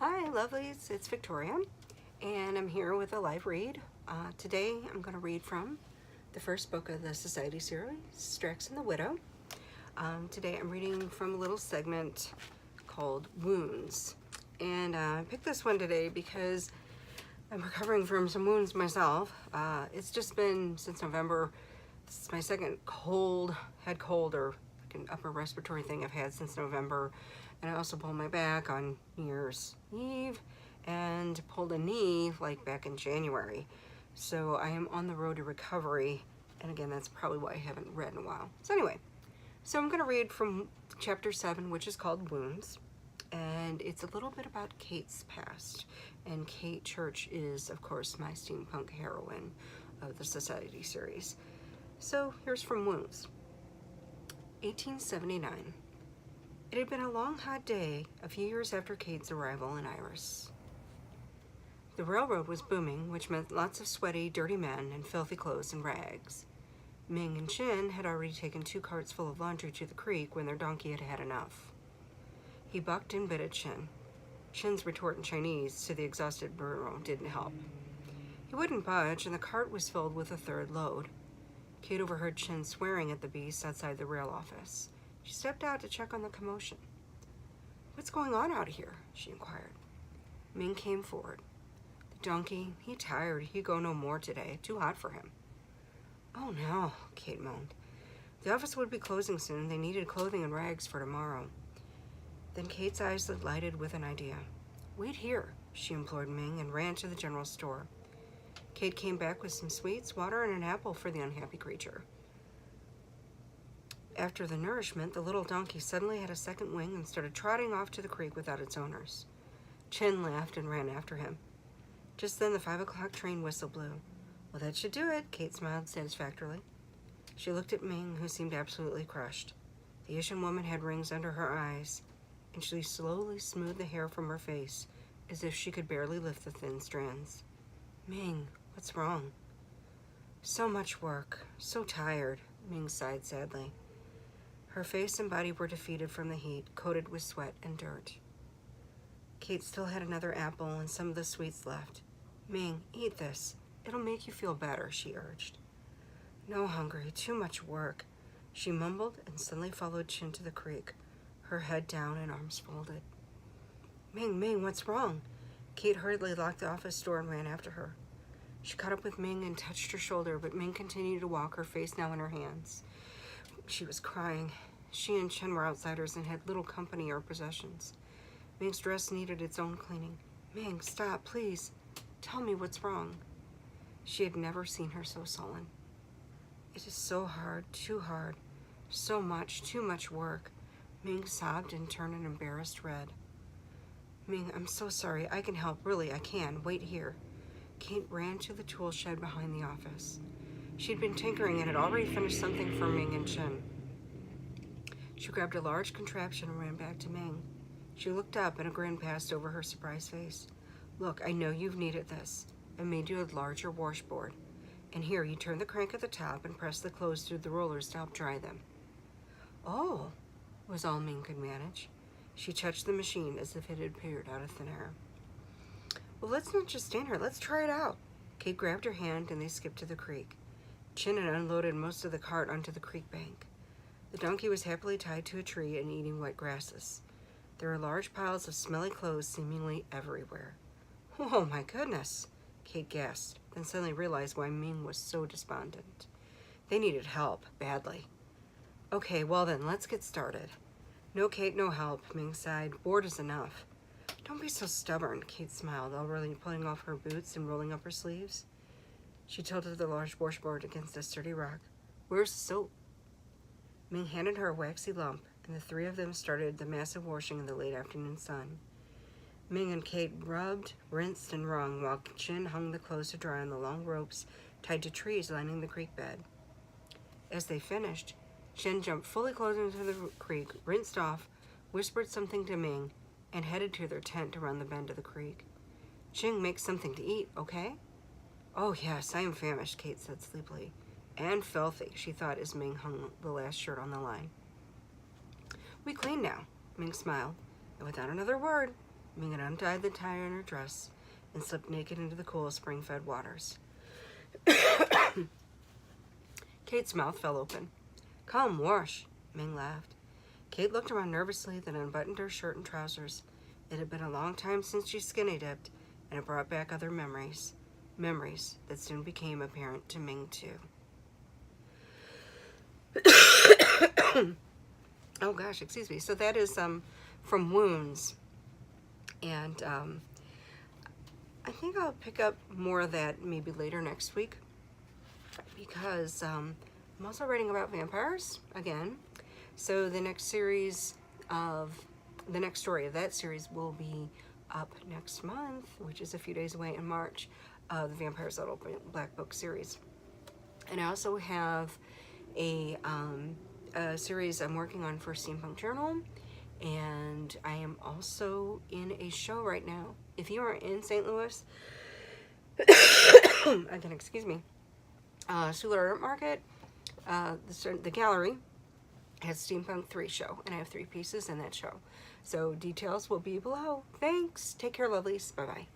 Hi lovelies, it's Victoria and I'm here with a live read. Today I'm going to read from the first book of the Society series, Strax and the Widow. Today I'm reading from a little segment called Wounds, and I picked this one today because I'm recovering from some wounds myself. It's just been since November. This is my second head cold or like an upper respiratory thing I've had since November. And I also pulled my back on New Year's Eve and pulled a knee like back in January. So I am on the road to recovery. And again, that's probably why I haven't read in a while. So anyway, so I'm gonna read from chapter 7, which is called Wounds. And it's a little bit about Kate's past. And Kate Church is, of course, my steampunk heroine of the Society series. So here's from Wounds. 1879. It had been a long, hot day, a few years after Kate's arrival in Iris. The railroad was booming, which meant lots of sweaty, dirty men in filthy clothes and rags. Ming and Chin had already taken 2 carts full of laundry to the creek when their donkey had had enough. He bucked and bit at Chin. Chin's retort in Chinese to the exhausted burro didn't help. He wouldn't budge, and the cart was filled with a third load. Kate overheard Chin swearing at the beast outside the rail office. She stepped out to check on the commotion. "What's going on out here?" she inquired. Ming came forward. "The donkey, he tired. He go no more today. Too hot for him." "Oh no," Kate moaned. The office would be closing soon. They needed clothing and rags for tomorrow. Then Kate's eyes lighted with an idea. "Wait here," she implored Ming, and ran to the general store. Kate came back with some sweets, water, and an apple for the unhappy creature. After the nourishment, the little donkey suddenly had a second wing and started trotting off to the creek without its owners. Chin laughed and ran after him. Just then the 5 o'clock train whistle blew. "Well, that should do it," Kate smiled satisfactorily. She looked at Ming, who seemed absolutely crushed. The Asian woman had rings under her eyes, and she slowly smoothed the hair from her face, as if she could barely lift the thin strands. "Ming, what's wrong?" "So much work. So tired," Ming sighed sadly. Her face and body were defeated from the heat, coated with sweat and dirt. Kate still had another apple and some of the sweets left. "Ming, eat this. It'll make you feel better," she urged. "No hungry, too much work," she mumbled and suddenly followed Chin to the creek, her head down and arms folded. Ming, what's wrong?" Kate hurriedly locked the office door and ran after her. She caught up with Ming and touched her shoulder, but Ming continued to walk, her face now in her hands. She was crying. She and Chen were outsiders and had little company or possessions. Ming's dress needed its own cleaning. "Ming, stop, please. Tell me what's wrong." She had never seen her so sullen. "It is so hard, too hard. So much, too much work." Ming sobbed and turned an embarrassed red. "Ming, I'm so sorry. I can help, really, I can. Wait here." Kate ran to the tool shed behind the office. She'd been tinkering and had already finished something for Ming and Chen. She grabbed a large contraption and ran back to Ming. She looked up and a grin passed over her surprised face. "Look, I know you've needed this. I made you a larger washboard. And here, you turn the crank at the top and press the clothes through the rollers to help dry them." "Oh," was all Ming could manage. She touched the machine as if it had appeared out of thin air. "Well, let's not just stand here. Let's try it out." Kate grabbed her hand and they skipped to the creek. Chin had unloaded most of the cart onto the creek bank. The donkey was happily tied to a tree and eating wet grasses. There were large piles of smelly clothes seemingly everywhere. "Oh my goodness," Kate gasped, then suddenly realized why Ming was so despondent. They needed help, badly. "Okay, well then, let's get started." "No, Kate, no help," Ming sighed. "Bored is enough." "Don't be so stubborn," Kate smiled, already pulling off her boots and rolling up her sleeves. She tilted the large washboard against a sturdy rock. "Where's the soap?" Ming handed her a waxy lump, and the 3 of them started the massive washing in the late afternoon sun. Ming and Kate rubbed, rinsed, and wrung while Chin hung the clothes to dry on the long ropes tied to trees lining the creek bed. As they finished, Chin jumped fully clothed into the creek, rinsed off, whispered something to Ming, and headed to their tent around the bend of the creek. "Chin, make something to eat, okay?" "Oh yes, I am famished," Kate said sleepily. "And filthy," she thought as Ming hung the last shirt on the line. "We clean now," Ming smiled, and without another word, Ming had untied the tie on her dress and slipped naked into the cool spring-fed waters. Kate's mouth fell open. Come, wash, Ming laughed. Kate looked around nervously, then unbuttoned her shirt and trousers. It had been a long time since she skinny dipped, and it brought back other memories. Memories that soon became apparent to Ming, too. Oh gosh, excuse me. So that is from Wounds. And I think I'll pick up more of that maybe later next week, because I'm also writing about vampires again. So the next story of that series will be up next month, which is a few days away in March, the Vampires Little Black Book series. And I also have a series I'm working on for Steampunk Journal, and I am also in a show right now. If you are in St. Louis, again, excuse me, Soulard Art Market, the gallery has Steampunk III show, and I have 3 pieces in that show. So details will be below. Thanks. Take care, lovelies. Bye-bye.